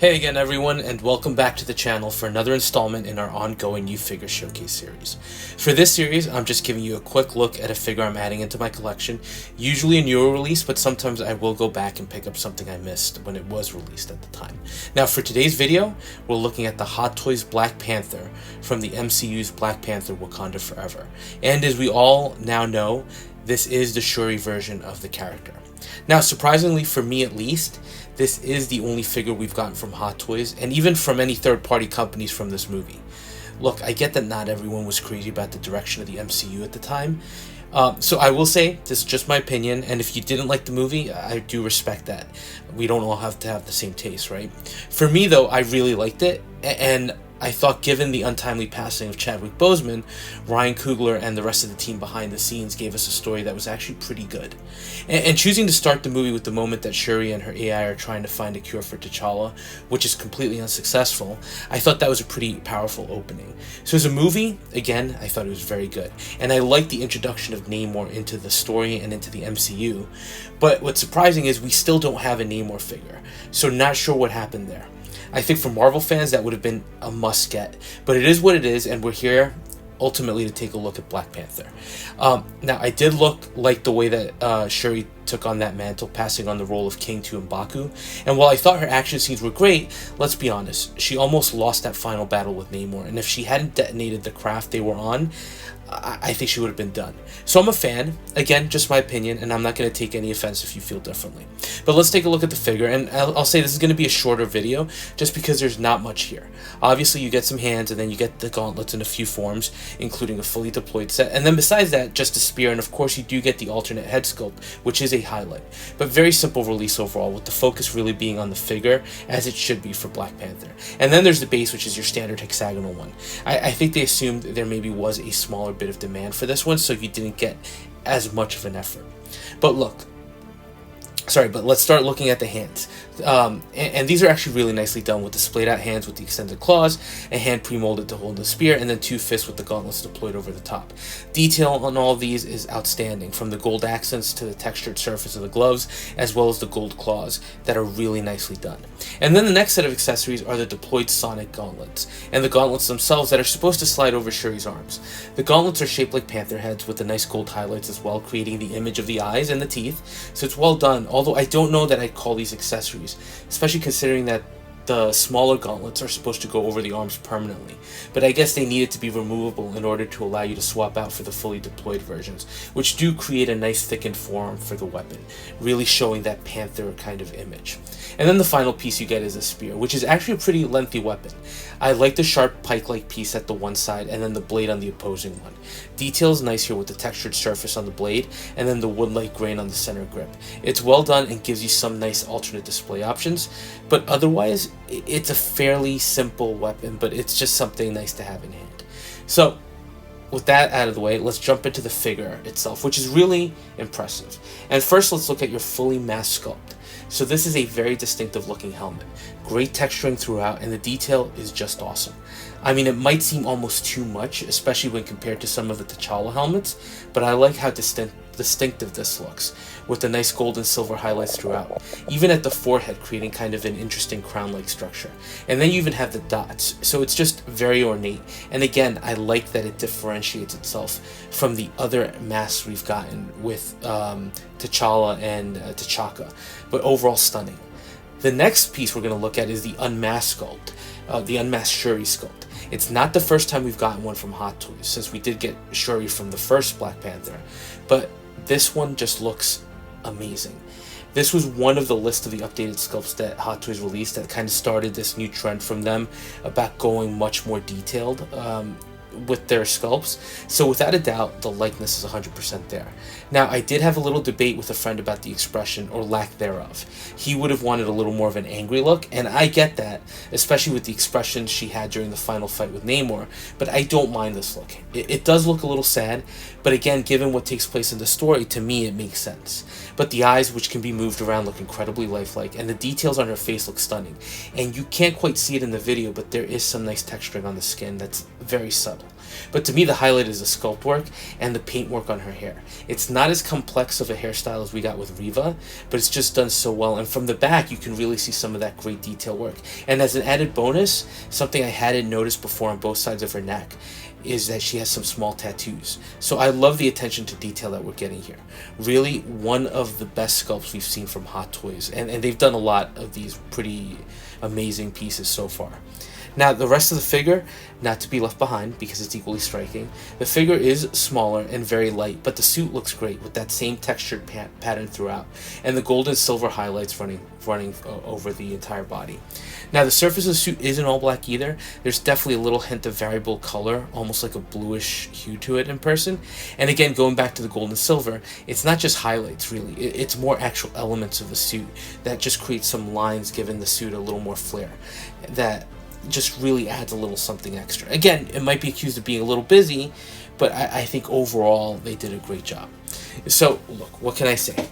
Hey again everyone, and welcome back to the channel for another installment in our ongoing new figure showcase series. For this series, I'm just giving you a quick look at a figure I'm adding into my collection, usually a newer release, but sometimes I will go back and pick up something I missed when it was released at the time. Now for today's video, we're looking at the Hot Toys Black Panther from the MCU's Black Panther Wakanda Forever. And as we all now know, this is the Shuri version of the character. Now, surprisingly for me at least, this is the only figure we've gotten from Hot Toys, and even from any third-party companies from this movie. Look, I get that not everyone was crazy about the direction of the MCU at the time, so I will say, this is just my opinion, and if you didn't like the movie, I do respect that. We don't all have to have the same taste, right? For me, though, I really liked it, and I thought given the untimely passing of Chadwick Boseman, Ryan Coogler and the rest of the team behind the scenes gave us a story that was actually pretty good. And choosing to start the movie with the moment that Shuri and her AI are trying to find a cure for T'Challa, which is completely unsuccessful, I thought that was a pretty powerful opening. So as a movie, again, I thought it was very good. And I liked the introduction of Namor into the story and into the MCU. But what's surprising is we still don't have a Namor figure, so not sure what happened there. I think for Marvel fans that would have been a must get, but it is what it is, and we're here ultimately to take a look at Black Panther. Now, I did like the way that Shuri took on that mantle, passing on the role of King to M'Baku, and while I thought her action scenes were great, let's be honest, she almost lost that final battle with Namor, and if she hadn't detonated the craft they were on, I think she would have been done. So I'm a fan, again, just my opinion, and I'm not going to take any offense if you feel differently. But let's take a look at the figure, and I'll say this is going to be a shorter video, just because there's not much here. Obviously, you get some hands, and then you get the gauntlets in a few forms, including a fully deployed set, and then besides that, just a spear, and of course you do get the alternate head sculpt, which is a highlight. But very simple release overall, with the focus really being on the figure, as it should be for Black Panther. And then there's the base, which is your standard hexagonal one. I think they assumed there maybe was a smaller bit of demand for this one, so you didn't get as much of an effort. But let's start looking at the hands. And these are actually really nicely done with the splayed out hands with the extended claws, a hand pre-molded to hold the spear, and then two fists with the gauntlets deployed over the top. Detail on all of these is outstanding, from the gold accents to the textured surface of the gloves, as well as the gold claws that are really nicely done. And then the next set of accessories are the deployed sonic gauntlets, and the gauntlets themselves that are supposed to slide over Shuri's arms. The gauntlets are shaped like panther heads with the nice gold highlights as well, creating the image of the eyes and the teeth, so it's well done, although I don't know that I'd call these accessories, especially considering that the smaller gauntlets are supposed to go over the arms permanently, but I guess they needed to be removable in order to allow you to swap out for the fully deployed versions, which do create a nice thickened forearm for the weapon, really showing that panther kind of image. And then the final piece you get is a spear, which is actually a pretty lengthy weapon. I like the sharp pike-like piece at the one side and then the blade on the opposing one. Detail is nice here with the textured surface on the blade and then the wood-like grain on the center grip. It's well done and gives you some nice alternate display options, but otherwise it's a fairly simple weapon, but it's just something nice to have in hand. So with that out of the way, let's jump into the figure itself, which is really impressive. And first, let's look at your fully masked sculpt. So this is a very distinctive looking helmet. Great texturing throughout, and the detail is just awesome. I mean, it might seem almost too much, especially when compared to some of the T'Challa helmets, but I like how distinctive this looks, with the nice gold and silver highlights throughout, even at the forehead, creating kind of an interesting crown-like structure. And then you even have the dots, so it's just very ornate, and again, I like that it differentiates itself from the other masks we've gotten with T'Challa and T'Chaka, but overall stunning. The next piece we're going to look at is the unmasked sculpt, the unmasked Shuri sculpt. It's not the first time we've gotten one from Hot Toys, since we did get Shuri from the first Black Panther, but this one just looks amazing. This was one of the list of the updated sculpts that Hot Toys released that kind of started this new trend from them about going much more detailed with their sculpts, so without a doubt the likeness is 100% there. Now, I did have a little debate with a friend about the expression or lack thereof. He would have wanted a little more of an angry look, and I get that, especially with the expression she had during the final fight with Namor, but I don't mind this look. It does look a little sad, but again, given what takes place in the story, to me it makes sense. But the eyes, which can be moved around, look incredibly lifelike, and the details on her face look stunning. And you can't quite see it in the video, but there is some nice texturing on the skin that's very subtle. little. But to me, the highlight is the sculpt work and the paint work on her hair. It's not as complex of a hairstyle as we got with Riva, but it's just done so well. And from the back, you can really see some of that great detail work. And as an added bonus, something I hadn't noticed before on both sides of her neck is that she has some small tattoos. So I love the attention to detail that we're getting here. Really, one of the best sculpts we've seen from Hot Toys. And they've done a lot of these pretty amazing pieces so far. Now, the rest of the figure, not to be left behind because it's equally striking. The figure is smaller and very light, but the suit looks great with that same textured pattern throughout, and the gold and silver highlights running over the entire body. Now, the surface of the suit isn't all black either. There's definitely a little hint of variable color, almost like a bluish hue to it in person. And again, going back to the gold and silver, it's not just highlights, really. It's more actual elements of the suit that just create some lines, giving the suit a little more flair. That just really adds a little something extra. Again, it might be accused of being a little busy, but I think overall they did a great job. So, look, what can I say?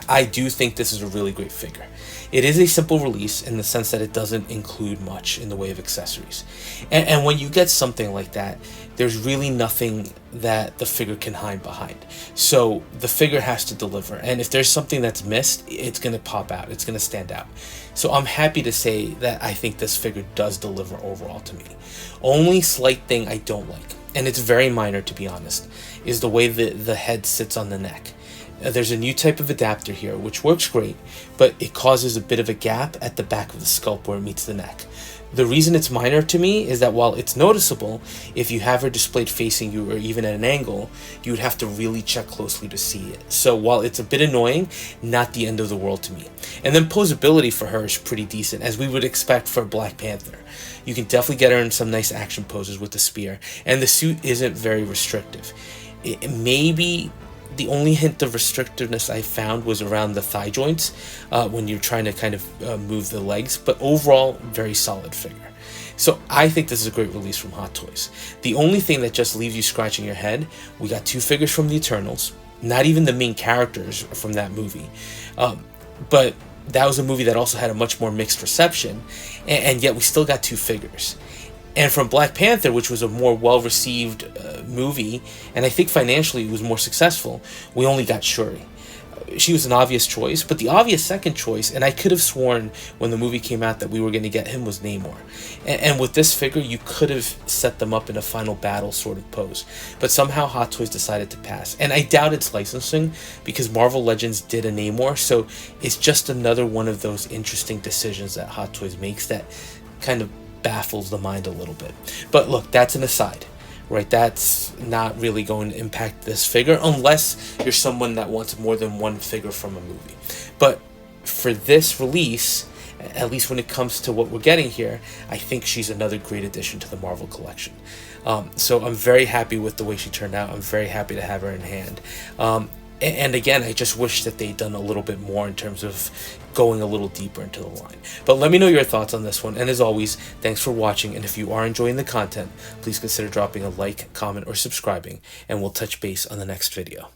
I do think this is a really great figure. It is a simple release in the sense that it doesn't include much in the way of accessories. And when you get something like that, there's really nothing that the figure can hide behind. So the figure has to deliver. And if there's something that's missed, it's going to pop out. It's going to stand out. So I'm happy to say that I think this figure does deliver overall to me. Only slight thing I don't like, and it's very minor to be honest, is the way the head sits on the neck. There's a new type of adapter here, which works great, but it causes a bit of a gap at the back of the sculpt where it meets the neck. The reason it's minor to me is that while it's noticeable, if you have her displayed facing you or even at an angle, you would have to really check closely to see it. So while it's a bit annoying, not the end of the world to me. And then posability for her is pretty decent, as we would expect for Black Panther. You can definitely get her in some nice action poses with the spear, and the suit isn't very restrictive. It maybe the only hint of restrictiveness I found was around the thigh joints when you're trying to kind of move the legs, but overall, very solid figure. So I think this is a great release from Hot Toys. The only thing that just leaves you scratching your head, we got 2 figures from the Eternals, not even the main characters from that movie, but that was a movie that also had a much more mixed reception, and yet we still got 2 figures. And from Black Panther, which was a more well-received movie, and I think financially was more successful, we only got Shuri. She was an obvious choice, but the obvious second choice, and I could have sworn when the movie came out that we were going to get him, was Namor. And with this figure, you could have set them up in a final battle sort of pose. But somehow Hot Toys decided to pass. And I doubt it's licensing, because Marvel Legends did a Namor, so it's just another one of those interesting decisions that Hot Toys makes that kind of baffles the mind a little bit. But look, that's an aside, right? That's not really going to impact this figure unless you're someone that wants more than one figure from a movie. But for this release, at least when it comes to what we're getting here, I think she's another great addition to the Marvel collection. So I'm very happy with the way she turned out. I'm very happy to have her in hand. And again, I just wish that they'd done a little bit more in terms of going a little deeper into the line. But let me know your thoughts on this one. And as always, thanks for watching. And if you are enjoying the content, please consider dropping a like, comment, or subscribing. And we'll touch base on the next video.